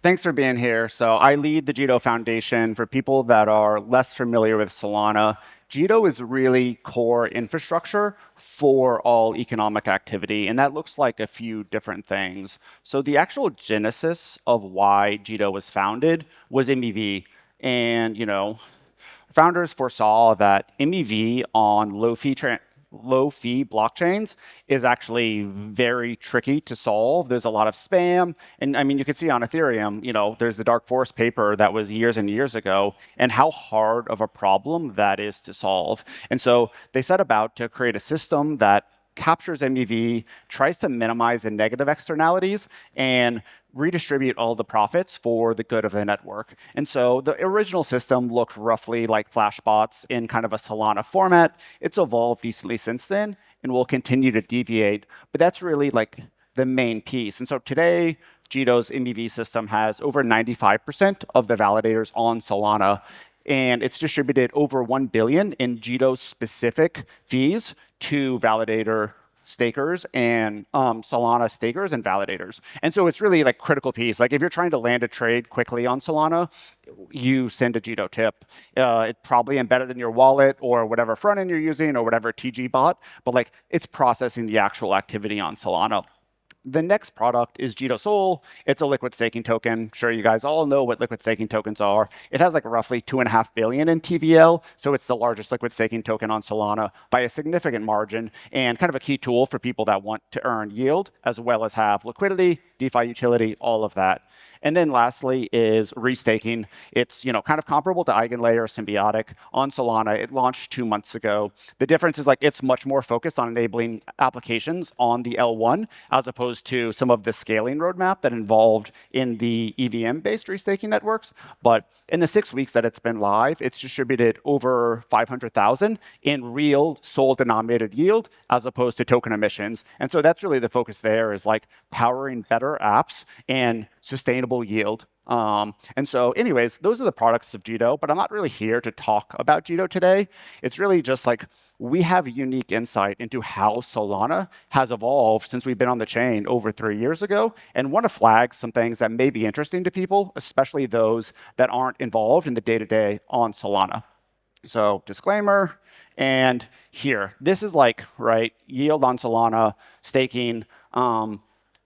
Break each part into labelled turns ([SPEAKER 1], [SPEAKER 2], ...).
[SPEAKER 1] Thanks for being here. So I lead the Jito Foundation. For people that are less familiar with Solana, Jito is really core infrastructure for all economic activity, and that looks like a few different things. So the actual genesis of why Jito was founded was MEV. And, founders foresaw that MEV on low fee blockchains is actually very tricky to solve. There's a lot of spam. And I mean, you can see on Ethereum, there's the Dark Forest paper that was years and years ago, and how hard of a problem that is to solve. And so they set about to create a system that captures MEV, tries to minimize the negative externalities, and redistribute all the profits for the good of the network. And so the original system looked roughly like Flashbots in kind of a Solana format. It's evolved decently since then and will continue to deviate. But that's really like the main piece. And so today, Jito's MEV system has over 95% of the validators on Solana, and it's distributed over 1 billion in Jito-specific fees to validator stakers and Solana stakers and validators. And so it's really like critical piece. Like if you're trying to land a trade quickly on Solana, you send a Jito tip. It's probably embedded in your wallet or whatever front end you're using or whatever TG bot, but like it's processing the actual activity on Solana. The next product is Jito Sol. It's a liquid staking token. Sure, you guys all know what liquid staking tokens are. It has like roughly 2.5 billion in TVL, so it's the largest liquid staking token on Solana by a significant margin, and kind of a key tool for people that want to earn yield as well as have liquidity, DeFi utility, all of that. And then lastly is restaking. It's kind of comparable to EigenLayer Symbiotic on Solana. It launched 2 months ago. The difference is like it's much more focused on enabling applications on the L1 as opposed to some of the scaling roadmap that involved in the EVM-based restaking networks. But in the 6 weeks that it's been live, it's distributed over 500,000 in real Sol-denominated yield as opposed to token emissions. And so that's really the focus there, is like powering better apps and sustainable yield. And so anyways, those are the products of Jito, but I'm not really here to talk about Jito today. It's really just like we have unique insight into how Solana has evolved since we've been on the chain over 3 years ago, and want to flag some things that may be interesting to people, especially those that aren't involved in the day-to-day on Solana. So disclaimer, and here, this is like, right, yield on Solana, staking.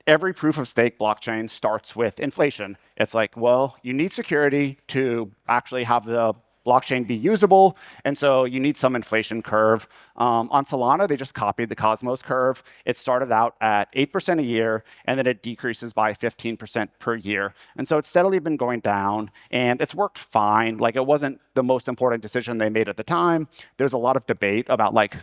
[SPEAKER 1] Every proof of stake blockchain starts with inflation. It's like, well, you need security to actually have the blockchain be usable, and so you need some inflation curve. On Solana, they just copied the Cosmos curve. It started out at 8% a year, and then it decreases by 15% per year. And so it's steadily been going down, and it's worked fine. Like, it wasn't the most important decision they made at the time. There's a lot of debate about like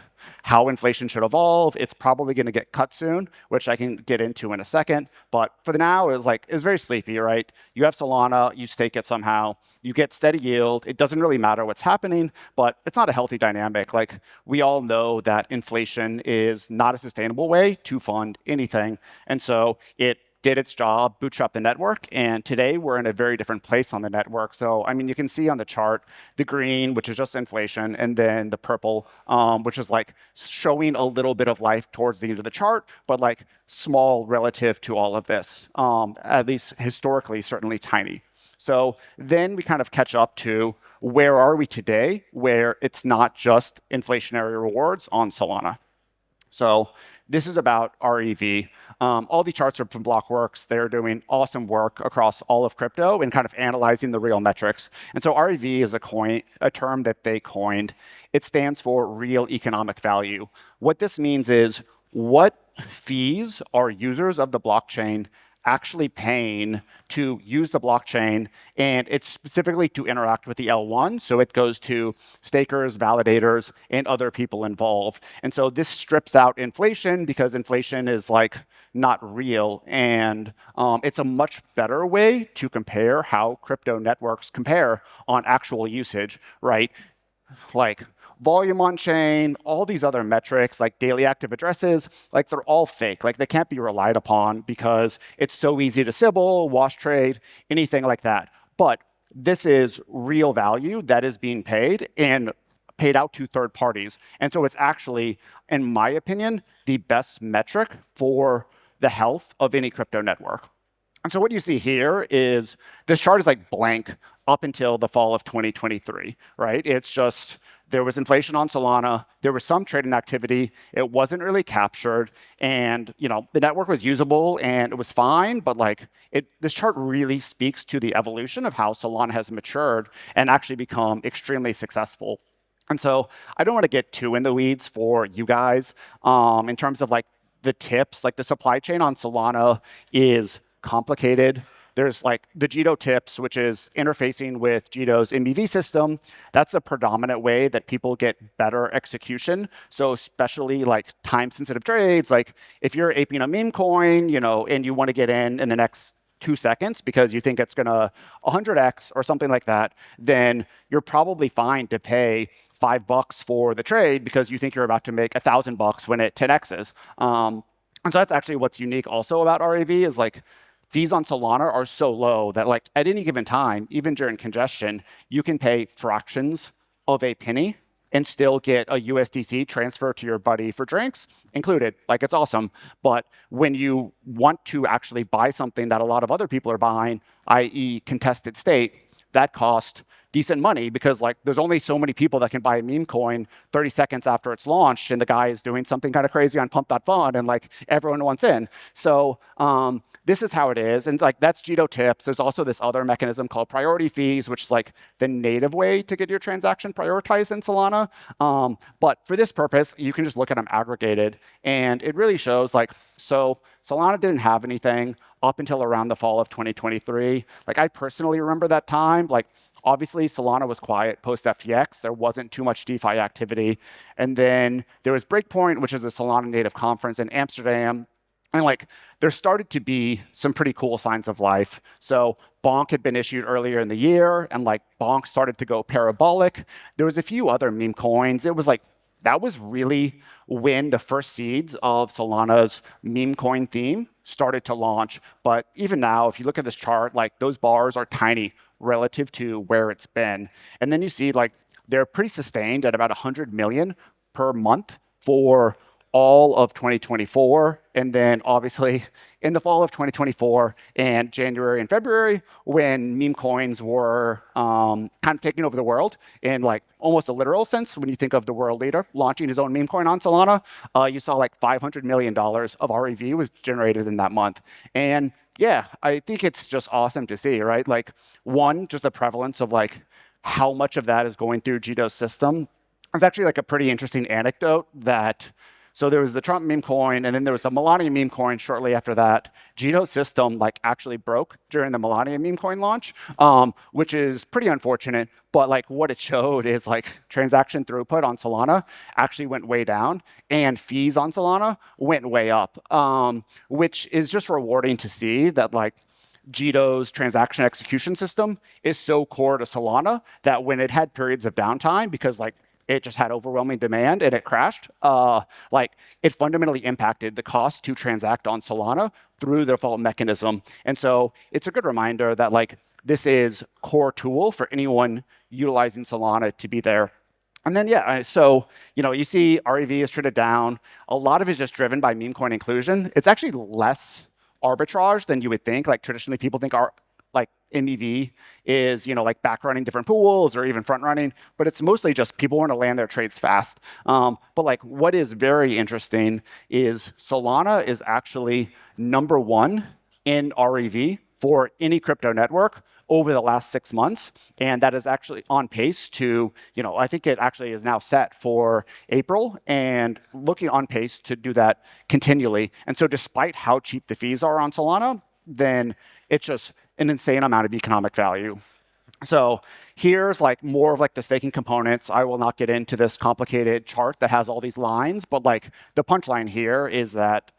[SPEAKER 1] how inflation should evolve. It's probably going to get cut soon, which I can get into in a second. But for the now, it's very sleepy, right? You have Solana, you stake it somehow, you get steady yield. It doesn't really matter what's happening, but it's not a healthy dynamic. Like, we all know that inflation is not a sustainable way to fund anything. And so it did its job, bootstrap the network, and today we're in a very different place on the network. So, I mean, you can see on the chart, the green, which is just inflation, and then the purple, which is like showing a little bit of life towards the end of the chart, but like small relative to all of this, at least historically, certainly tiny. So then we kind of catch up to where are we today, where it's not just inflationary rewards on Solana. So this is about REV. All the charts are from Blockworks. They're doing awesome work across all of crypto and kind of analyzing the real metrics. And so REV is a term that they coined. It stands for real economic value. What this means is what fees are users of the blockchain actually paying to use the blockchain, and it's specifically to interact with the L1, so it goes to stakers, validators, and other people involved. And so this strips out inflation because inflation is like not real, and it's a much better way to compare how crypto networks compare on actual usage, right? Like volume on chain, all these other metrics like daily active addresses, like they're all fake. Like they can't be relied upon because it's so easy to Sybil, wash trade, anything like that. But this is real value that is being paid and paid out to third parties. And so it's actually, in my opinion, the best metric for the health of any crypto network. And so what you see here is this chart is like blank up until the fall of 2023, right? It's just there was inflation on Solana, there was some trading activity, it wasn't really captured, and the network was usable and it was fine, but like this chart really speaks to the evolution of how Solana has matured and actually become extremely successful. And so I don't want to get too in the weeds for you guys in terms of like the tips. Like the supply chain on Solana is complicated. There's like the Jito tips, which is interfacing with Jito's MEV system. That's the predominant way that people get better execution. So especially like time-sensitive trades, like if you're aping a meme coin, and you want to get in the next 2 seconds because you think it's gonna 100x or something like that, then you're probably fine to pay $5 for the trade because you think you're about to make $1,000 when it 10x's. And so that's actually what's unique also about RAV is like fees on Solana are so low that like at any given time, even during congestion, you can pay fractions of a penny and still get a USDC transfer to your buddy for drinks included. Like it's awesome. But when you want to actually buy something that a lot of other people are buying, i.e. contested state, that costs decent money because like there's only so many people that can buy a meme coin 30 seconds after it's launched and the guy is doing something kind of crazy on pump.fun and like everyone wants in. So this is how it is. And like that's Jito tips. There's also this other mechanism called priority fees, which is like the native way to get your transaction prioritized in Solana. But for this purpose, you can just look at them aggregated. And it really shows like, so Solana didn't have anything up until around the fall of 2023. Like I personally remember that time. Like obviously Solana was quiet post FTX. There wasn't too much DeFi activity. And then there was Breakpoint, which is a Solana native conference in Amsterdam. And like there started to be some pretty cool signs of life. So Bonk had been issued earlier in the year, and like Bonk started to go parabolic. There was a few other meme coins. It was like that was really when the first seeds of Solana's meme coin theme started to launch. But even now, if you look at this chart, like those bars are tiny relative to where it's been. And then you see like they're pretty sustained at about 100 million per month for all of 2024, and then obviously in the fall of 2024 and January and February, when meme coins were kind of taking over the world in like almost a literal sense, when you think of the world leader launching his own meme coin on Solana, you saw like $500 million of REV was generated in that month. And yeah, I think it's just awesome to see, right? Like one, just the prevalence of like how much of that is going through Jito's system. It's actually like a pretty interesting anecdote that so there was the Trump meme coin, and then there was the Melania meme coin shortly after that. Jito's system like actually broke during the Melania meme coin launch, which is pretty unfortunate. But like what it showed is like transaction throughput on Solana actually went way down, and fees on Solana went way up, which is just rewarding to see that like Jito's transaction execution system is so core to Solana that when it had periods of downtime, because like it just had overwhelming demand and it crashed, like it fundamentally impacted the cost to transact on Solana through the default mechanism. And so it's a good reminder that like this is core tool for anyone utilizing Solana to be there. And then, yeah, so, you see REV is traded down. A lot of it is just driven by meme coin inclusion. It's actually less arbitrage than you would think. Like traditionally people think like MEV is, like back running different pools or even front running, but it's mostly just people want to land their trades fast. But like what is very interesting is Solana is actually #1 in REV for any crypto network over the last 6 months. And that is actually on pace to, I think it actually is now set for April and looking on pace to do that continually. And so despite how cheap the fees are on Solana, then it's just an insane amount of economic value. So here's like more of like the staking components. I will not get into this complicated chart that has all these lines, but like the punchline here is that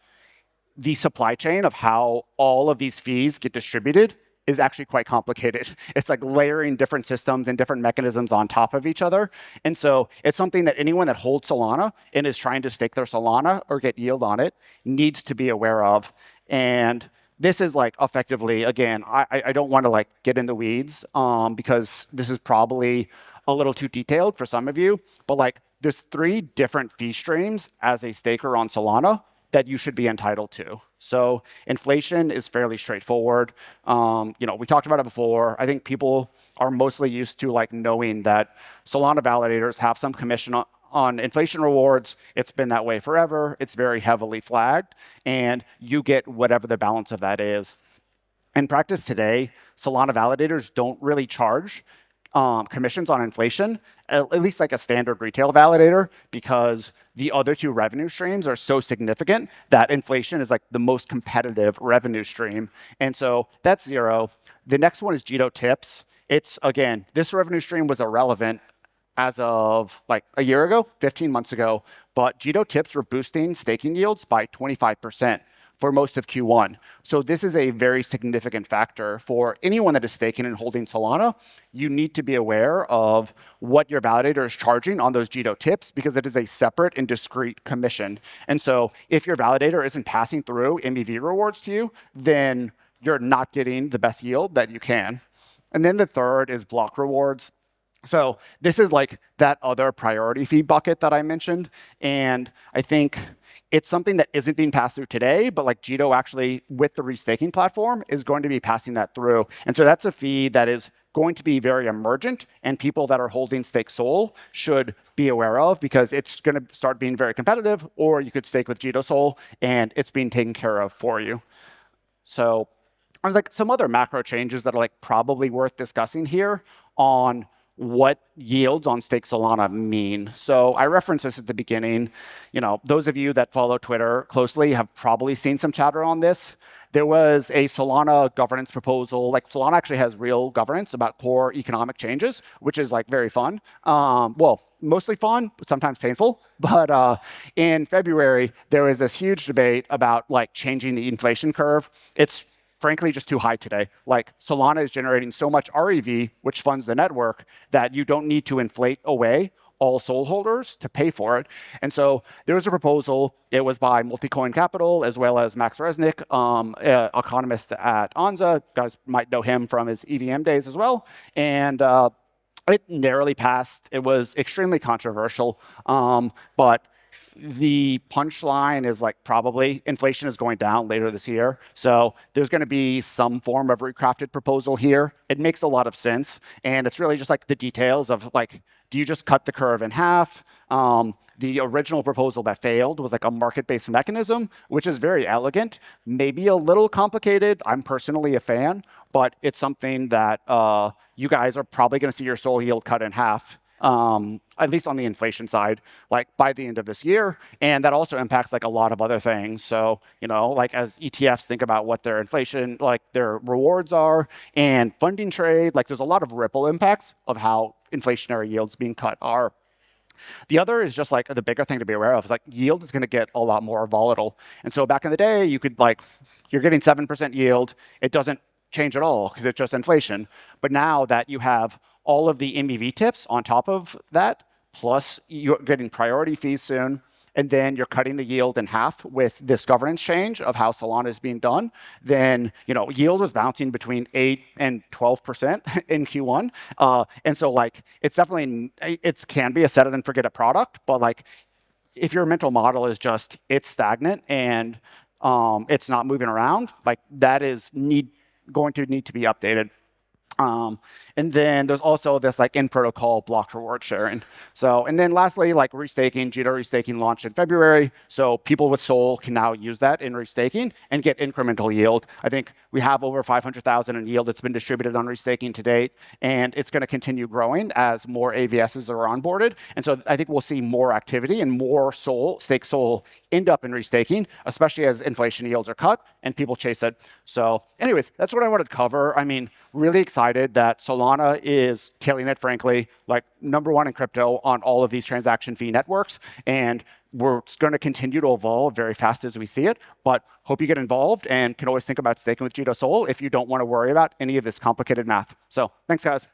[SPEAKER 1] the supply chain of how all of these fees get distributed is actually quite complicated. It's like layering different systems and different mechanisms on top of each other. And so it's something that anyone that holds Solana and is trying to stake their Solana or get yield on it needs to be aware of. And this is like effectively, again, I don't want to like get in the weeds because this is probably a little too detailed for some of you, but like there's 3 different fee streams as a staker on Solana that you should be entitled to. So inflation is fairly straightforward. We talked about it before. I think people are mostly used to like knowing that Solana validators have some commission on inflation rewards. It's been that way forever. It's very heavily flagged, and you get whatever the balance of that is. In practice today, Solana validators don't really charge commissions on inflation, at least like a standard retail validator, because the other two revenue streams are so significant that inflation is like the most competitive revenue stream. And so that's zero. The next one is Jito tips. It's, again, this revenue stream was irrelevant as of like a year ago, 15 months ago, but Jito tips were boosting staking yields by 25% for most of Q1. So this is a very significant factor for anyone that is staking and holding Solana. You need to be aware of what your validator is charging on those Jito tips, because it is a separate and discrete commission. And so if your validator isn't passing through MEV rewards to you, then you're not getting the best yield that you can. And then the third is block rewards. So this is like that other priority fee bucket that I mentioned. And I think it's something that isn't being passed through today, but like Jito actually, with the restaking platform, is going to be passing that through. And so that's a fee that is going to be very emergent, and people that are holding stake Sol should be aware of, because it's going to start being very competitive, or you could stake with Jito Sol, and it's being taken care of for you. So there's like some other macro changes that are like probably worth discussing here on what yields on stake Solana mean. So I referenced this at the beginning. Those of you that follow Twitter closely have probably seen some chatter on this. There was a Solana governance proposal. Like Solana actually has real governance about core economic changes, which is like very fun. Well, mostly fun, but sometimes painful. But in February, there was this huge debate about like changing the inflation curve. It's frankly just too high today. Like Solana is generating so much REV, which funds the network, that you don't need to inflate away all Sol holders to pay for it. And so there was a proposal. It was by Multicoin Capital, as well as Max Resnick, economist at Anza. You guys might know him from his EVM days as well. And it narrowly passed. It was extremely controversial, but the punchline is like probably inflation is going down later this year. So there's going to be some form of recrafted proposal here. It makes a lot of sense. And it's really just like the details of like, do you just cut the curve in half? The original proposal that failed was like a market-based mechanism, which is very elegant, maybe a little complicated. I'm personally a fan, but it's something that you guys are probably going to see your Sol yield cut in half. At least on the inflation side, like by the end of this year. And that also impacts like a lot of other things. So, like as ETFs think about what their inflation, like their rewards are, and funding trade, like there's a lot of ripple impacts of how inflationary yields being cut are. The other is just like the bigger thing to be aware of is like yield is going to get a lot more volatile. And so back in the day, you could like, you're getting 7% yield. It doesn't change at all because it's just inflation. But now that you have all of the MEV tips on top of that, plus you're getting priority fees soon, and then you're cutting the yield in half with this governance change of how Solana is being done, then yield was bouncing between 8 and 12% in Q1. And so like it's definitely, it can be a set it and forget it product, but like if your mental model is just it's stagnant and it's not moving around, like that is going to need to be updated. And then there's also this like in protocol block reward sharing. So, and then lastly, like restaking, Jito restaking launched in February. So people with Sol can now use that in restaking and get incremental yield. I think we have over 500,000 in yield that's been distributed on restaking to date, and it's going to continue growing as more AVSs are onboarded. And so I think we'll see more activity and more stake Sol end up in restaking, especially as inflation yields are cut and people chase it. So anyways, that's what I wanted to cover. I mean, really excited that Solana is killing it, frankly, like #1 in crypto on all of these transaction fee networks. And we're going to continue to evolve very fast as we see it, but hope you get involved and can always think about staking with Jito Sol if you don't want to worry about any of this complicated math. So thanks, guys.